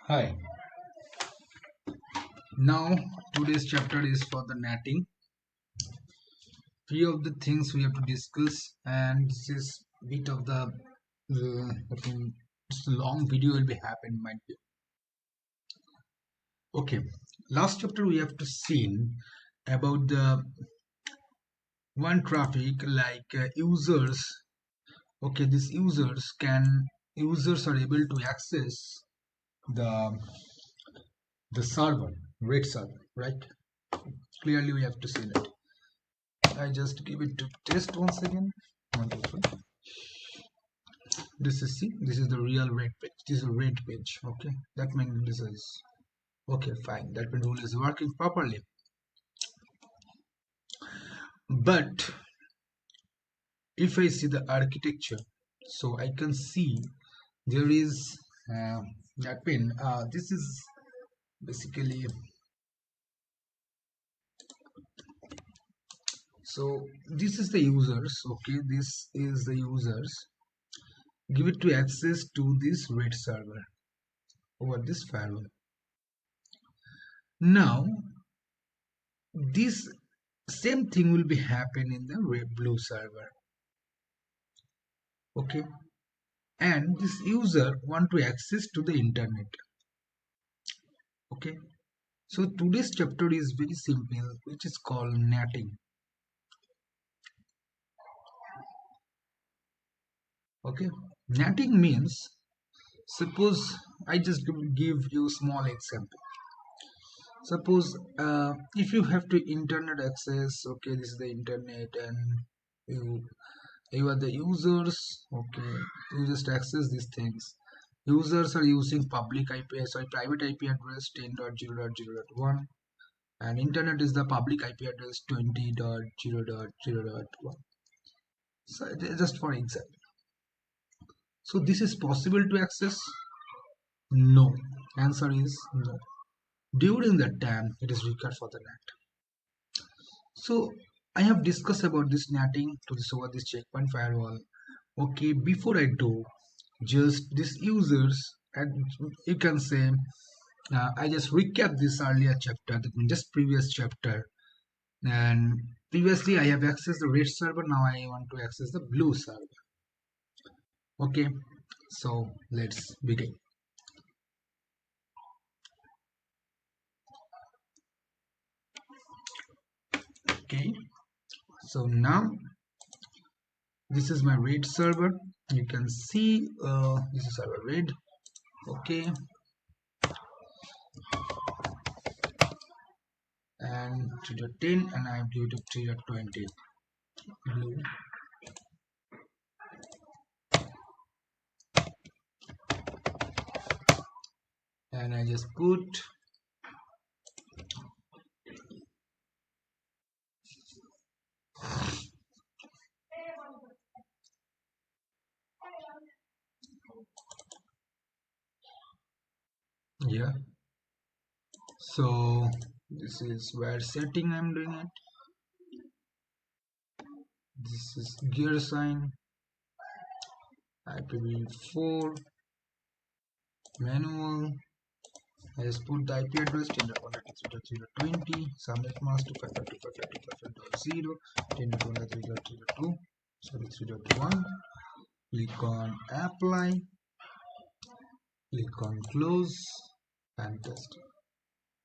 Hi. Now today's chapter is for the natting. Few of the things we have to discuss, and this is bit of the I think it's a long video will be happen might be. Okay. Last chapter we have to see about the one traffic like users. Okay, these users are able to access the the server, rate server, right? Clearly we have to see that. I just give it to test once again. 1, 2, 3. This is the real red page. This is a red page. Okay, that means this is okay, fine. That means rule is working properly. But if I see the architecture, so I can see there is that pin. This is basically, so this is the users. Okay, this is the users. Give it to access to this red server over this firewall. Now this same thing will be happen in the red blue server. Okay, and this user want to access to the internet. Okay, so today's chapter is very simple, which is called natting. Okay, natting means, suppose I just give you small example. Suppose if you have to internet access, okay, this is the internet, and you are the users. Okay, you just access these things. Users are using public IP, sorry, private IP address 10.0.0.1, and internet is the public IP address 20.0.0.1. So just for example, so this is possible to access? No. Answer is no. During that time, it is required for the NAT. So I have discussed about this natting to this over this checkpoint firewall. Okay, before I do, just these users, and you can say I just recap this earlier chapter, that means just previous chapter. And previously I have accessed the red server, now I want to access the blue server. Okay, so let's begin. Okay, so now this is my red server. You can see this is our red. Okay, and 3.10, and I have given it 3.20 blue. And I just put yeah. So this is where setting I'm doing it. This is gear sign, IPv4 manual. I just put the IP address 10.1.3.0.20, subnet mask 255.255.255.0, 10.1.3.3.2, sorry 3.1. Click on apply, click on close, fantastic.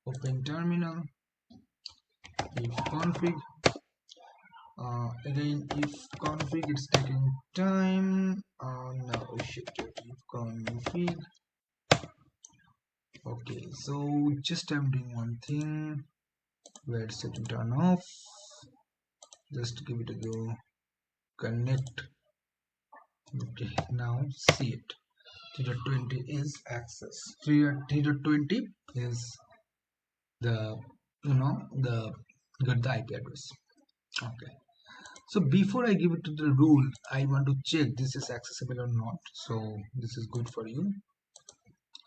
Open terminal, if config. Again, if config, it's taking time. Now we should do if config. Okay, so just I'm doing one thing. Where set to turn off. Just give it a go. Connect. Okay, now see it. 3.20 is access. 3.20 is the the get the IP address. Okay. So before I give it to the rule, I want to check this is accessible or not. So this is good for you.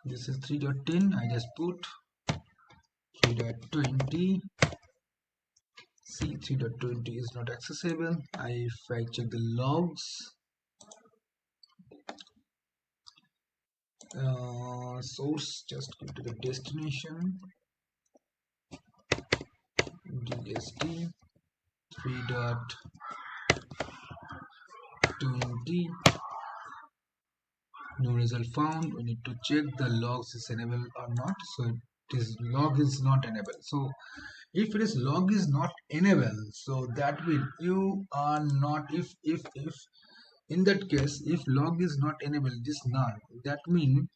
This is 3.10. I just put 3.20. See, 3.20 is not accessible. If I check the logs, source, just go to the destination, dst 3.20, no result found. We need to check the logs is enabled or not. So it is log is not enabled. So if it is log is not enabled, so that means you are not, if in that case, if log is not enabled, this none, that means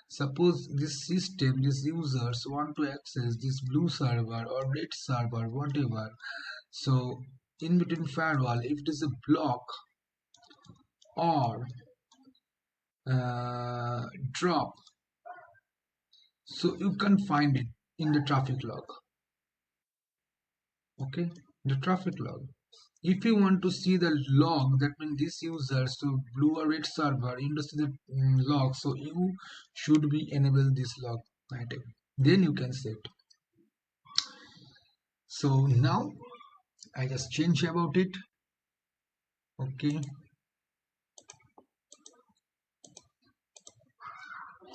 suppose this system, these users want to access this blue server or red server, whatever. So in between firewall, if it is a block or drop, so you can find it in the traffic log. Okay, the traffic log. If you want to see the log, that means this user, so blue or red server, you need to see the log, so you should be enable this log item, then you can set. So now I just change about it. Okay,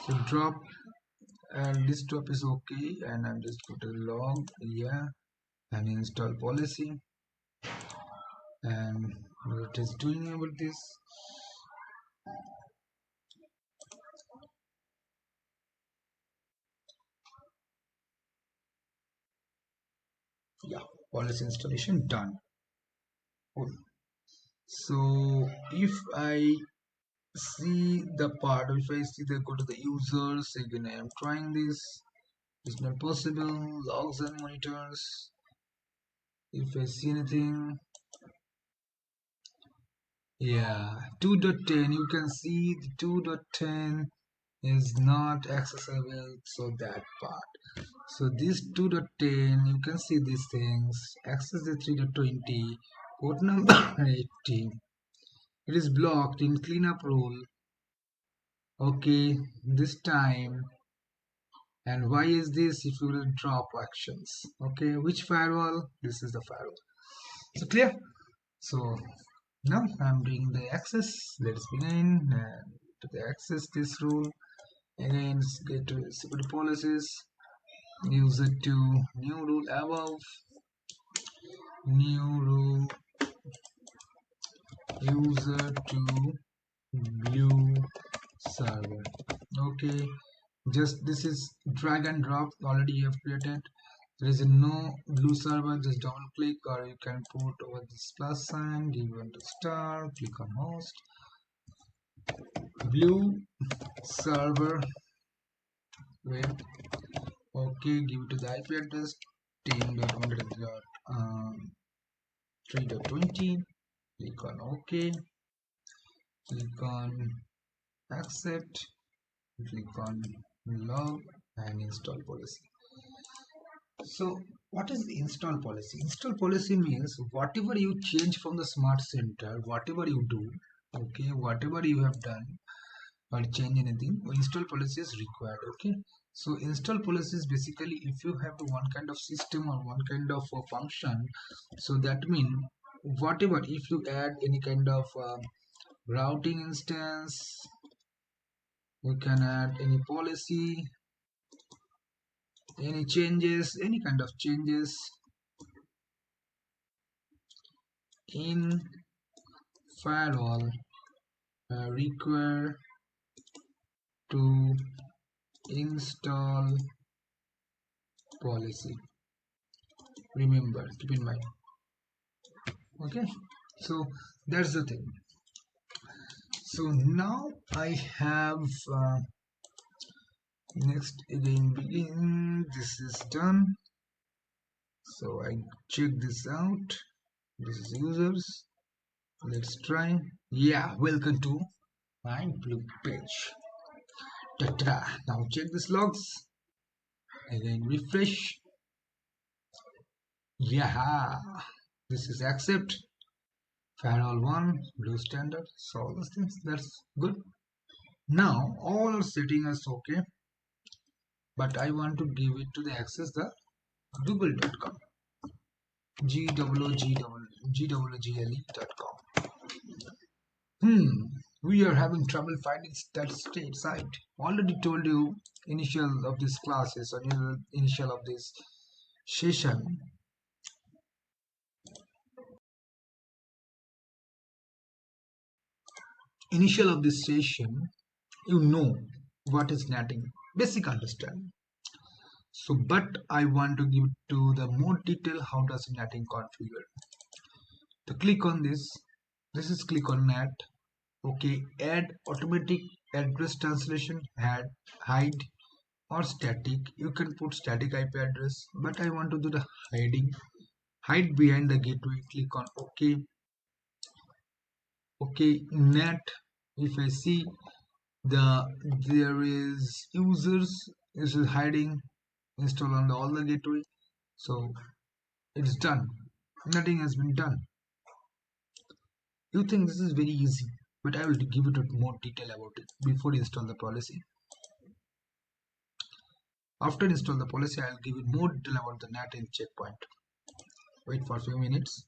so drop, and this drop is okay, and I'm just put a log, yeah, and install policy, and what is doing about this. Yeah, policy installation done. Cool. So if I see the part, if I see the go to the users again, I am trying this, it's not possible, logs and monitors. If I see anything, yeah, 2.10, you can see the 2.10 is not accessible, so that part. So this 2.10, you can see these things, access the 3.20, port number 18, it is blocked in cleanup rule. Okay, this time, and why is this? If you will drop actions, okay, which firewall? This is the firewall. So clear. So now I'm doing the access. Let's begin and to the access this rule. Again, let's get to security policies. Use it to new rule above, new rule, user to blue server. Okay, just this is drag and drop, already you have created. There is a no blue server, just double click, or you can put over this plus sign, give it a star, click on host, blue server, wait, okay, give it to the IP address 10.1.3.20, click on OK, click on accept, click on log, and install policy. So what is the install policy? Install policy means whatever you change from the smart center, whatever you do, okay, whatever you have done or change anything, install policy is required. Okay, so install policy is basically if you have one kind of system or one kind of function, so that means whatever, if you add any kind of routing instance, you can add any policy, any changes, any kind of changes in firewall require to install policy. Remember, keep in mind. Okay, so that's the thing. So now I have next again begin. This is done. So I check this out. This is users. Let's try. Yeah, welcome to my blue page. Ta-ta. Now check this logs. Again refresh. Yeah, this is accept. Firewall 1, blue standard. So all those things, that's good. Now all our setting is okay, but I want to give it to the access the google.com, google.com. We are having trouble finding that state site. Already told you initial of this classes or initial of this session. Initial of this session, you know what is netting, basic understanding. So, but I want to give to the more detail how does netting configure. To click on this is click on net. Okay, add automatic address translation, add hide or static. You can put static IP address, but I want to do the hiding. Hide behind the gateway. Click on OK. Okay, net. If I see there is users is hiding install on all the gateway, so it's done. Nothing has been done. You think this is very easy, but I will give it more detail about it before you install the policy. After install the policy, I will give you more detail about the Natting checkpoint. Wait for a few minutes.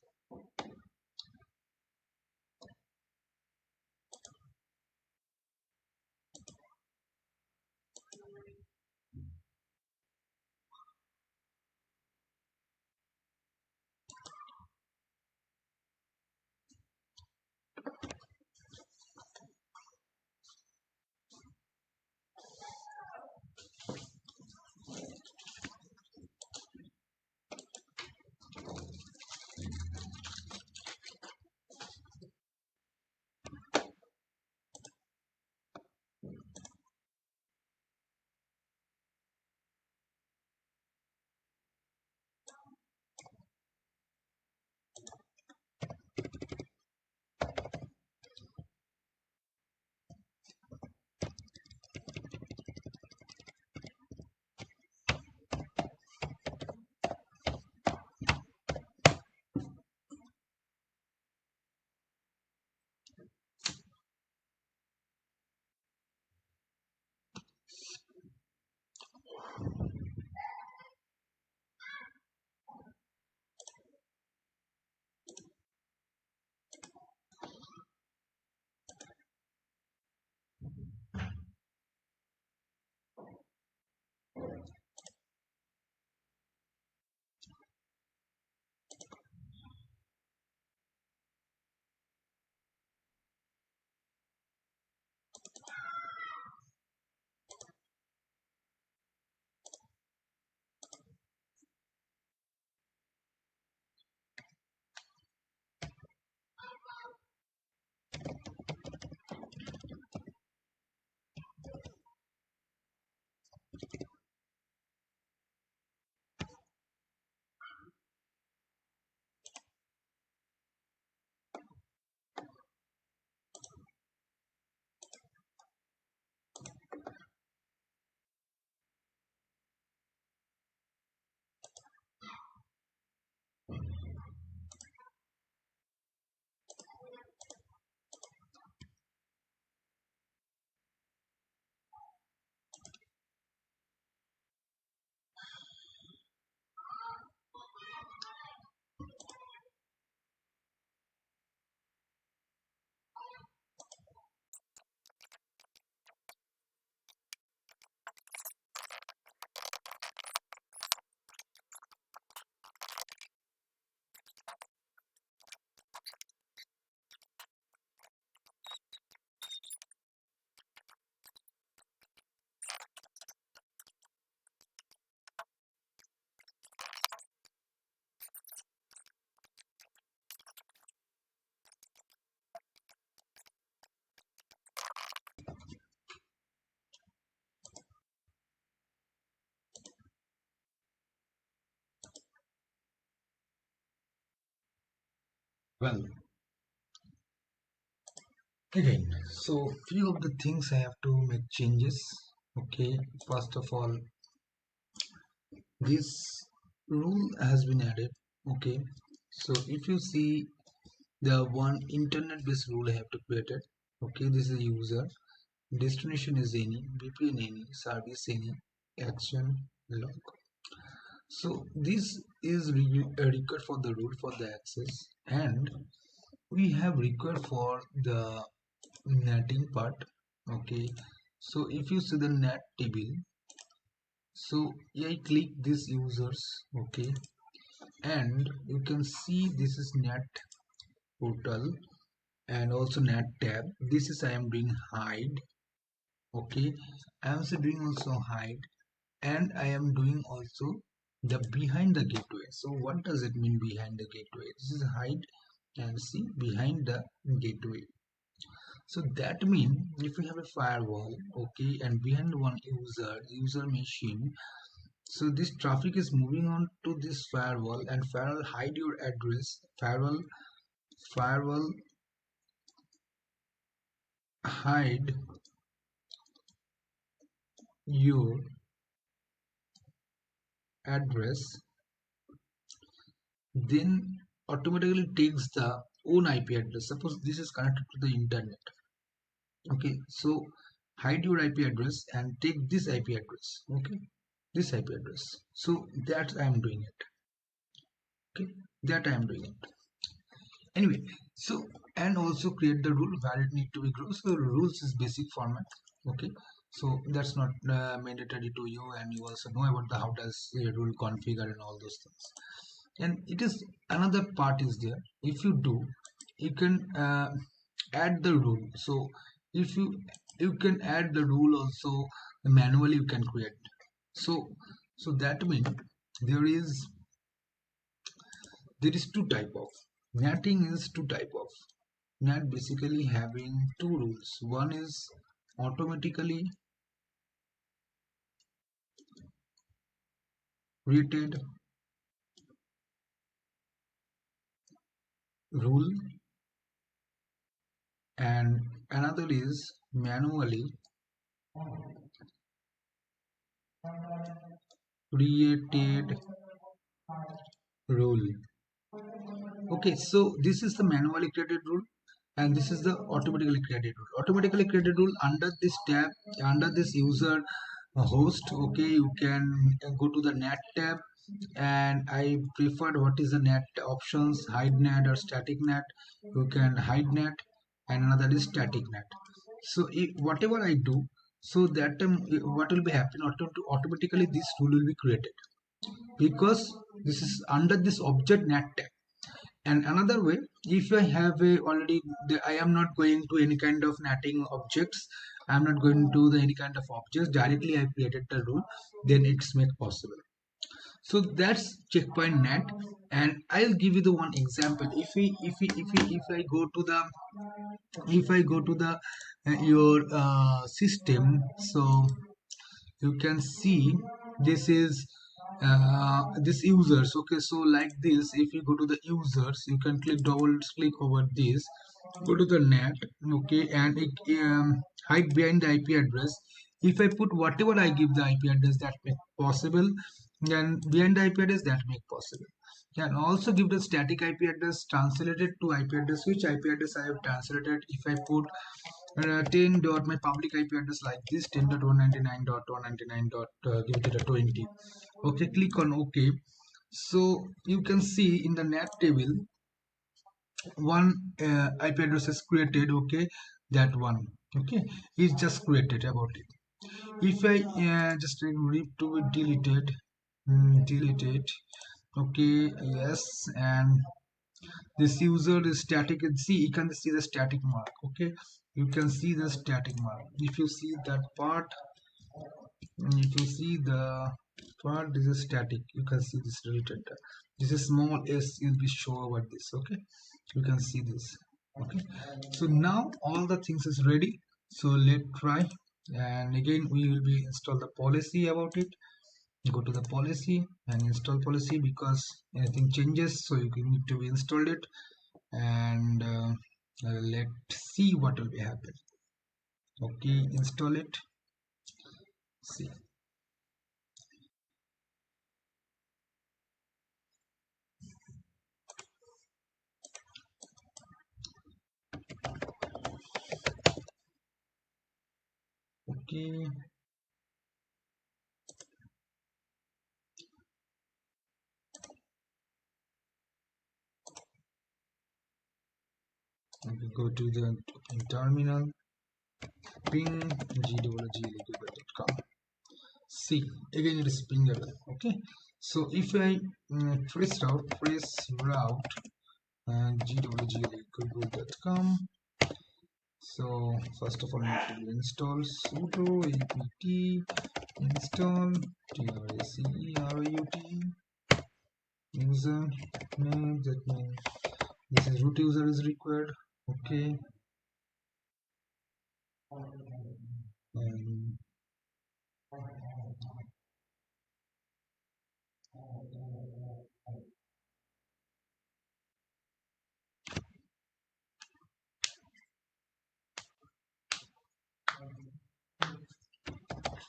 Well, again, so few of the things I have to make changes. Okay, first of all, this rule has been added. Okay, so if you see the one internet based rule I have to create it. Okay, this is user, destination is any, VPN any, service any, action log. So this is a record for the rule for the access, and we have record for the netting part. Okay, so if you see the net table, so I click this users. Okay, and you can see this is net portal and also net tab. This is I am doing hide. Okay, I am also doing also hide, and I am doing also the behind the gateway. So what does it mean behind the gateway? This is hide and see behind the gateway. So that means if you have a firewall, okay, and behind one user machine, so this traffic is moving on to this firewall, and firewall hide your address. Firewall hide your address, then automatically takes the own IP address. Suppose this is connected to the internet. Okay, so hide your IP address and take this IP address. Okay, this IP address. So that I am doing it. Okay, that I am doing it. Anyway, so and also create the rule where it need to be grown. So rules is basic format. Okay, so that's not mandatory to you, and you also know about the how does a rule configure and all those things. And it is another part is there. If you do, you can add the rule. So if you can add the rule also manually, you can create. So that means there is two type of netting is two type of net, basically having two rules. One is automatically created rule, and another is manually created rule. Okay, so this is the manually created rule, and this is the automatically created rule. Automatically created rule under this tab, under this user host. Okay, you can go to the net tab, and I preferred what is the net options, hide net or static net. You can hide net, and another is static net. So whatever I do, so that time what will be happen, automatically this rule will be created, because this is under this object net tab. And another way, if I have a already I am not going to any kind of netting objects, I am not going to the any kind of objects directly, I created the rule, then it's make possible. So that's checkpoint net. And I'll give you the one example. If I go to the your system, so you can see this is this users. Okay, so like this, if you go to the users, you can double click over this, go to the net. Okay, and it hide behind the IP address. If I put whatever I give the IP address, that make possible, then behind the IP address that make possible. Can also give the static IP address translated to IP address, which IP address I have translated. If I put 10 dot my public IP address like this, 10.199.199. Give it a 20. Okay, click on OK. So you can see in the net table one IP address is created. Okay, that one. Okay, is just created about it. If I just read to deleted, delete it. Okay, yes, and this user is static. And see, you can see the static mark. Okay, you can see the static mark. If you see that part, if you see the part, this is static. You can see this related. This is small s will be show over this. Okay, you can see this. Okay, so now all the things is ready. So let's try. And again, we will be install the policy about it. Go to the policy and install policy, because anything changes, so you need to be installed it. And let's see what will be happen. Okay, install it. See. Okay, go to the terminal. ping gwg.com. See, again it is pingable. Okay, so if I trace route gwg.com. So first of all, need to install sudo apt install tracerout user name. That means this is root user is required. Okay, and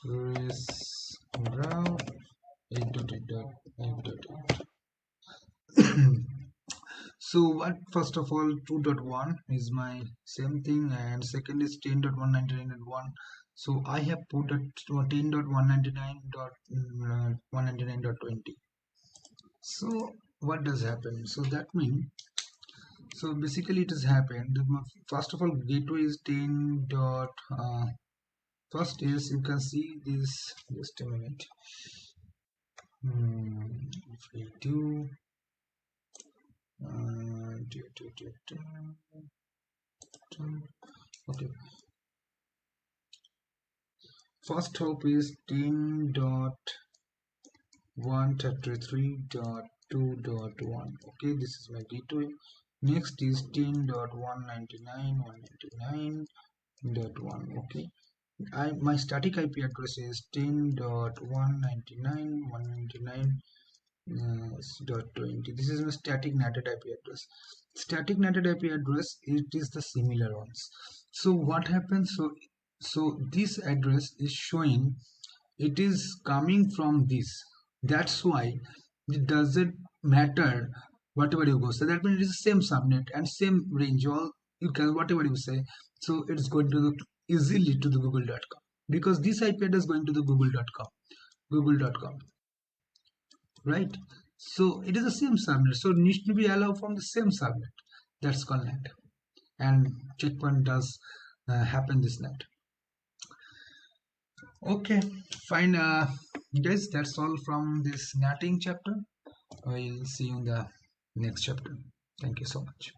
trace route 8.8.8. So what, first of all, 2.1 is my same thing, and second is 10.199.1. so I have put at 10.199.199.20. so what does happen? So that means, so basically it has happened. First of all, gateway is 10 dot first is, you can see this, just a minute. If we do okay, first hop is 10.133.2.1. okay, this is my gateway. Next is 10.199.199.1. okay, my static IP address is 10.199.199.20. This is my static netted IP address. Static netted IP address, it is the similar ones. So what happens? So this address is showing, it is coming from this. That's why it doesn't matter whatever you go. So that means it is the same subnet and same range. All you can, whatever you say. So it's going to the, easily to the google.com, because this IP address is going to the google.com, right? So it is the same subnet. So it needs to be allowed from the same subnet. That's called net. And checkpoint does happen this net. Okay, fine. Guys, that's all from this natting chapter. I'll see you in the next chapter. Thank you so much.